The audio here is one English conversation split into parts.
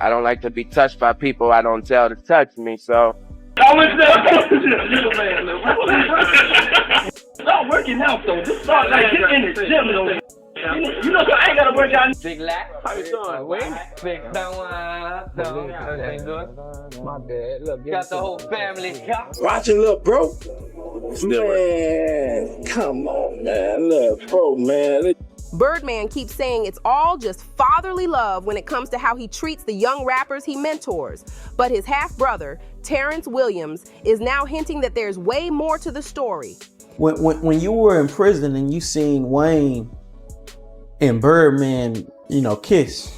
I don't like to be touched by people I don't tell to touch me, so. Stop working out though. Just start like get in the gym though. You know, so I ain't gotta work out. Big lack. How you doing? Wait. Big down. My bad. Look, got the whole family. Watch it, little bro. Man, come on, man. Look, bro, man. Birdman keeps saying it's all just fatherly love when it comes to how he treats the young rappers he mentors. But his half-brother, Terrance Williams, is now hinting that there's way more to the story. When you were in prison and you seen Wayne and Birdman, kiss,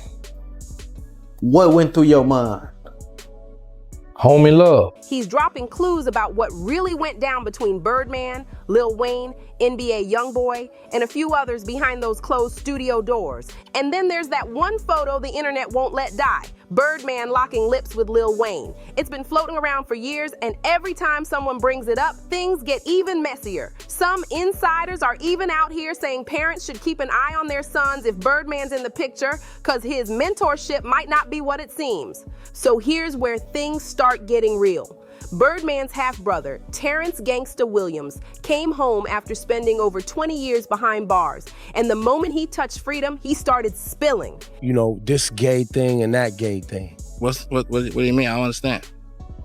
what went through your mind? Homie love. He's dropping clues about what really went down between Birdman, Lil Wayne, NBA Youngboy, and a few others behind those closed studio doors. And then there's that one photo the internet won't let die, Birdman locking lips with Lil Wayne. It's been floating around for years, and every time someone brings it up, things get even messier. Some insiders are even out here saying parents should keep an eye on their sons if Birdman's in the picture, because his mentorship might not be what it seems. So here's where things start getting real. Birdman's half-brother, Terrance Gangsta Williams, came home after spending over 20 years behind bars. And the moment he touched freedom, he started spilling. This gay thing and that gay thing. What do you mean? I don't understand.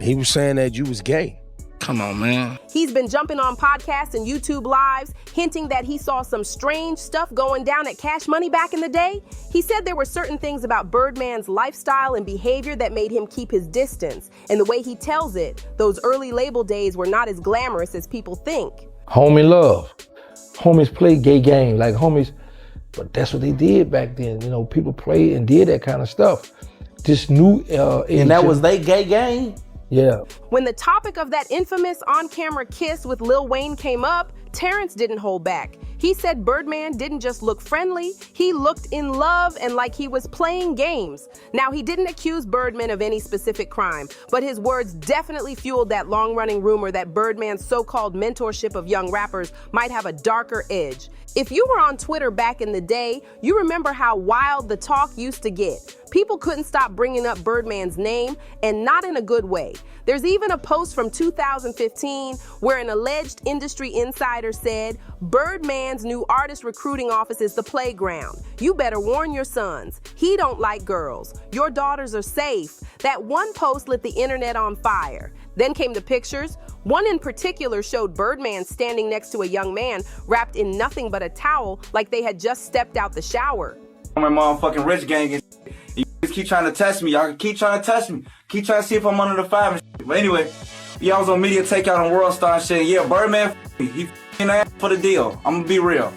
He was saying that you was gay. Come on, man. He's been jumping on podcasts and YouTube lives, hinting that he saw some strange stuff going down at Cash Money back in the day. He said there were certain things about Birdman's lifestyle and behavior that made him keep his distance. And the way he tells it, those early label days were not as glamorous as people think. Homie love. Homies play gay games like homies, but that's what they did back then. People played and did that kind of stuff. This new and that was they gay game? Yeah. When the topic of that infamous on-camera kiss with Lil Wayne came up, Terrance didn't hold back. He said Birdman didn't just look friendly, he looked in love and like he was playing games. Now, he didn't accuse Birdman of any specific crime, but his words definitely fueled that long-running rumor that Birdman's so-called mentorship of young rappers might have a darker edge. If you were on Twitter back in the day, you remember how wild the talk used to get. People couldn't stop bringing up Birdman's name, and not in a good way. There's even a post from 2015 where an alleged industry insider said, Birdman's new artist recruiting office is the playground. You better warn your sons. He don't like girls. Your daughters are safe. That one post lit the internet on fire. Then came the pictures. One in particular showed Birdman standing next to a young man wrapped in nothing but a towel like they had just stepped out the shower. My motherfucking rich gang and you keep trying to test me. Y'all keep trying to test me. Keep trying to see if I'm under the five and shit. But anyway, I was on Media Takeout on World Star and shit. Yeah, Birdman, he ass for the deal. I'm gonna be real.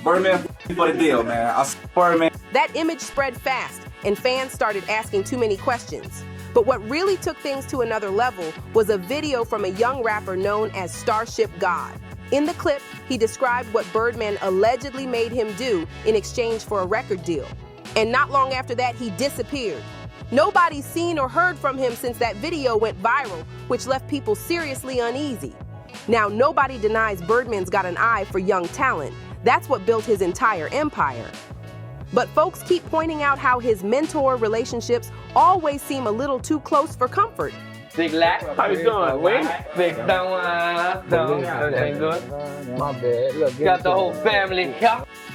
Birdman for the deal, man. I swear, man. That image spread fast, and fans started asking too many questions. But what really took things to another level was a video from a young rapper known as Starship God. In the clip, he described what Birdman allegedly made him do in exchange for a record deal. And not long after that, he disappeared. Nobody's seen or heard from him since that video went viral, which left people seriously uneasy. Now, nobody denies Birdman's got an eye for young talent. That's what built his entire empire. But folks keep pointing out how his mentor relationships always seem a little too close for comfort. Big lack. How you doing? Wait. Big down. Everything good? My bad. Look, got the whole family.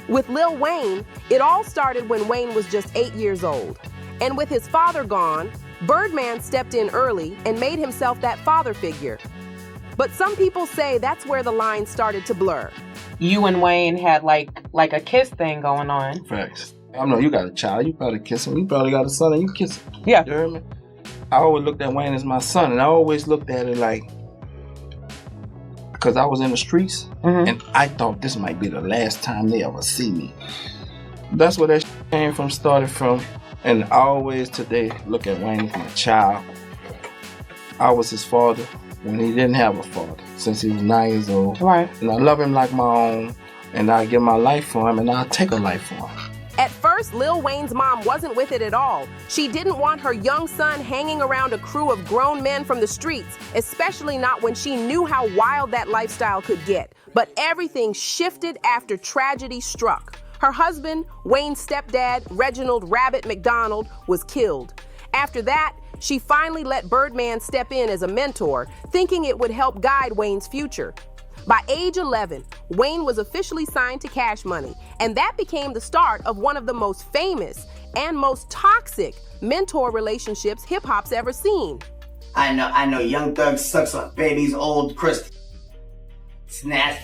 With Lil Wayne, it all started when Wayne was just 8 years old. And with his father gone, Birdman stepped in early and made himself that father figure. But some people say that's where the line started to blur. You and Wayne had like a kiss thing going on. Facts. I know you got a child. You probably kiss him. You probably got a son and you kiss him. Yeah. You heard me? I always looked at Wayne as my son, and I always looked at it like, because I was in the streets, and I thought this might be the last time they ever see me. That's where that came from, started from, and I always today look at Wayne as my child. I was his father when he didn't have a father, since he was 9 years old. Right. And I love him like my own, and I give my life for him, and I'll take a life for him. At first, Lil Wayne's mom wasn't with it at all. She didn't want her young son hanging around a crew of grown men from the streets, especially not when she knew how wild that lifestyle could get. But everything shifted after tragedy struck. Her husband, Wayne's stepdad, Reginald Rabbit McDonald, was killed. After that, she finally let Birdman step in as a mentor, thinking it would help guide Wayne's future. By age 11, Wayne was officially signed to Cash Money, and that became the start of one of the most famous and most toxic mentor relationships hip-hop's ever seen. I know, Young Thug sucks on baby's old crystal. It's nasty.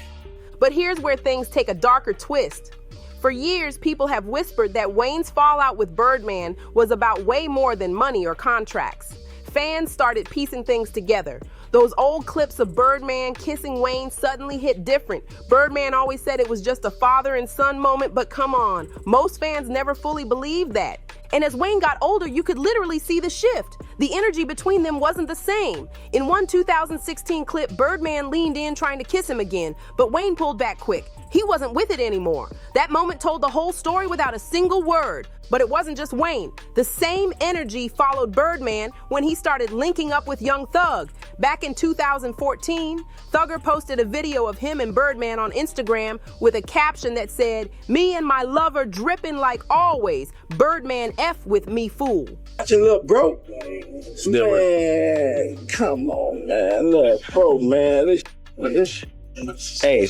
But here's where things take a darker twist. For years, people have whispered that Wayne's fallout with Birdman was about way more than money or contracts. Fans started piecing things together. Those old clips of Birdman kissing Wayne suddenly hit different. Birdman always said it was just a father and son moment, but come on, most fans never fully believed that. And as Wayne got older, you could literally see the shift. The energy between them wasn't the same. In one 2016 clip, Birdman leaned in trying to kiss him again, but Wayne pulled back quick. He wasn't with it anymore. That moment told the whole story without a single word. But it wasn't just Wayne. The same energy followed Birdman when he started linking up with Young Thug. Back in 2014, Thugger posted a video of him and Birdman on Instagram with a caption that said, "Me and my lover dripping like always. Birdman F with me fool." You look broke. Man, come on, man. Look, bro, man. This Hey,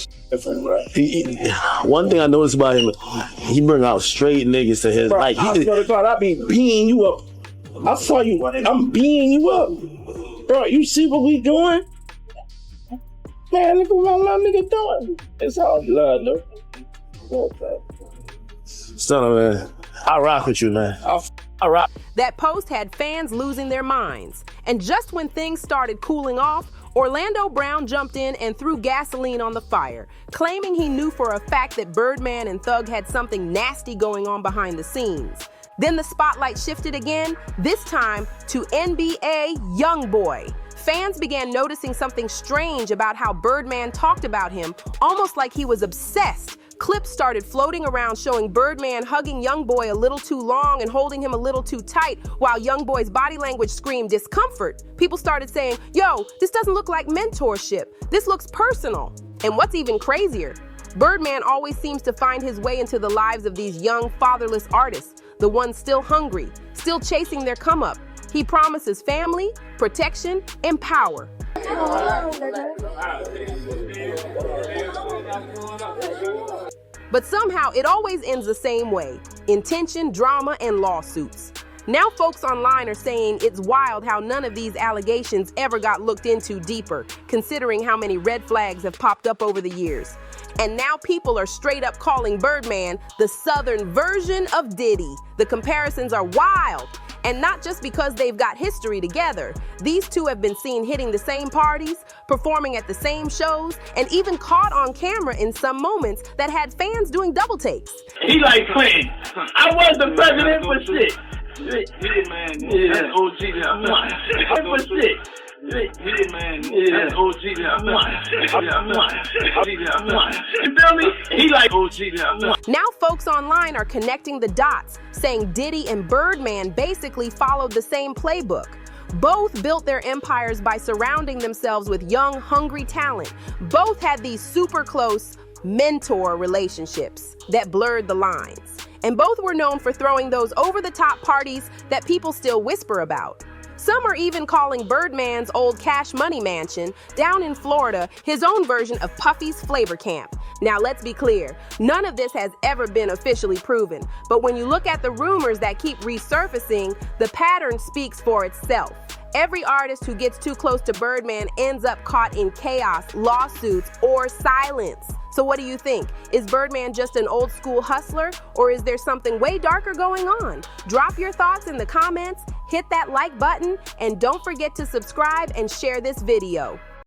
one thing I noticed about him, he bring out straight niggas to his. bro, Like, I swear to God, I be beating you up. I saw you. I'm beating you up, bro. You see what we doing? Man, look at what my nigga doing. It's all blood, though. son of man, I rock with you, man. I rock. That post had fans losing their minds. And just when things started cooling off, Orlando Brown jumped in and threw gasoline on the fire, claiming he knew for a fact that Birdman and Thug had something nasty going on behind the scenes. Then the spotlight shifted again, this time to NBA YoungBoy. Fans began noticing something strange about how Birdman talked about him, almost like he was obsessed. Clips started floating around showing Birdman hugging YoungBoy a little too long and holding him a little too tight, while YoungBoy's body language screamed discomfort. People started saying, "Yo, this doesn't look like mentorship. This looks personal." And what's even crazier, Birdman always seems to find his way into the lives of these young, fatherless artists, the ones still hungry, still chasing their come up. He promises family, protection, and power. But somehow it always ends the same way: intention, drama, and lawsuits. Now folks online are saying it's wild how none of these allegations ever got looked into deeper, considering how many red flags have popped up over the years. And now people are straight up calling Birdman the southern version of Diddy. The comparisons are wild. And not just because they've got history together. These two have been seen hitting the same parties, performing at the same shows, and even caught on camera in some moments that had fans doing double takes. He like playing. I was the president for shit. Yeah, man. Yeah. That's OG now. For shit. Yeah, man. That's OG now. You feel me? He like OG now. Now folks online are connecting the dots, saying Diddy and Birdman basically followed the same playbook. Both built their empires by surrounding themselves with young, hungry talent. Both had these super close mentor relationships that blurred the lines. And both were known for throwing those over-the-top parties that people still whisper about. Some are even calling Birdman's old Cash Money mansion down in Florida his own version of Puffy's Flavor Camp. Now let's be clear, none of this has ever been officially proven, but when you look at the rumors that keep resurfacing, the pattern speaks for itself. Every artist who gets too close to Birdman ends up caught in chaos, lawsuits, or silence. So what do you think? Is Birdman just an old school hustler, or is there something way darker going on? Drop your thoughts in the comments, hit that like button, and don't forget to subscribe and share this video.